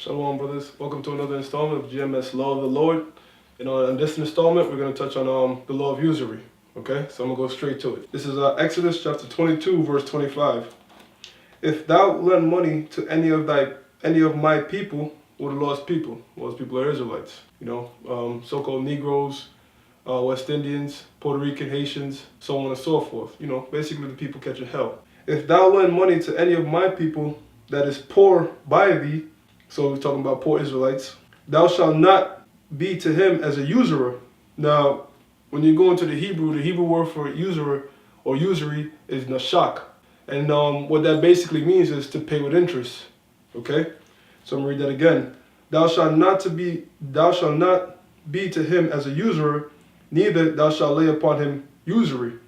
Shalom, brothers. Welcome to another installment of GMS Law of the Lord. In this installment, we're going to touch on the law of usury. Okay, so I'm going to go straight to it. This is Exodus chapter 22, verse 25. If thou lend money to any of my people, or the lost people are Israelites. So-called Negroes, West Indians, Puerto Rican, Haitians, so on and so forth. Basically the people catching hell. If thou lend money to any of my people that is poor by thee, so we're talking about poor Israelites, thou shalt not be to him as a usurer. Now, when you go into the Hebrew word for usurer or usury is nashak. And what that basically means is to pay with interest. Okay? So I'm going to read that again. Thou shalt not be to him as a usurer, neither thou shalt lay upon him usury.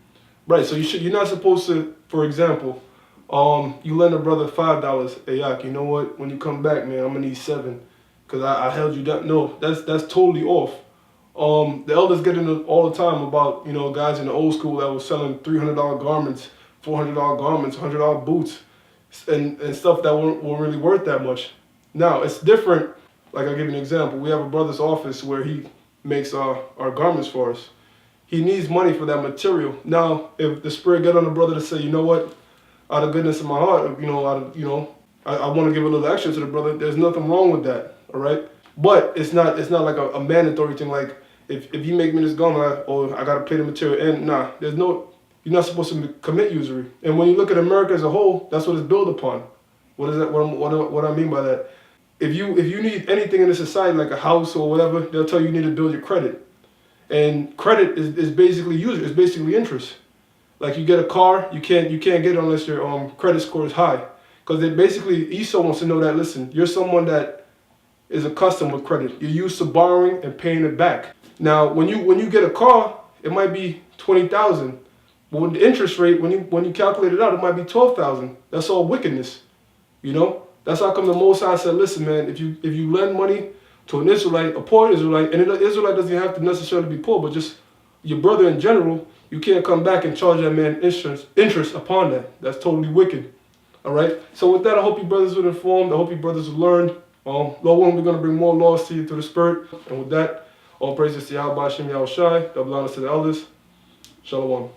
Right, so you're not supposed to, for example, you lend a brother $5. Hey, Yak, you know what? When you come back, man, I'm gonna need $7 because I held you down. No, that's totally off. The elders get into all the time about guys in the old school that was selling $300 garments, $400 garments, $100 boots, and stuff that weren't really worth that much. Now it's different. Like I'll give you an example. We have a brother's office where he makes our garments for us. He needs money for that material. Now, if the Spirit get on the brother to say, you know what, out of goodness of my heart, I want to give a little extra to the brother. There's nothing wrong with that, all right? But it's not like a mandatory thing. Like if you make me this garment, I gotta pay the material. And nah, you're not supposed to commit usury. And when you look at America as a whole, that's what it's built upon. What is that? What I mean by that? If you need anything in this society, like a house or whatever, they'll tell you need to build your credit. And credit is basically usury. It's basically interest. Like you get a car, you can't get it unless your credit score is high. Because Esau wants to know that, listen, you're someone that is accustomed with credit. You're used to borrowing and paying it back. Now, when you get a car, it might be $20,000. But with the interest rate, when you calculate it out, it might be $12,000. That's all wickedness. That's how come the Most High said, listen, man, if you lend money to an Israelite, a poor Israelite, and an Israelite doesn't have to necessarily be poor, but just your brother in general, you can't come back and charge that man interest upon that. That's totally wicked. All right? So with that, I hope you brothers were informed. I hope you brothers will learn. Lord willing, we're going to bring more laws to you through the Spirit. And with that, all praises to Yahweh Hashem Yahushai. Double honors to the elders. Shalom.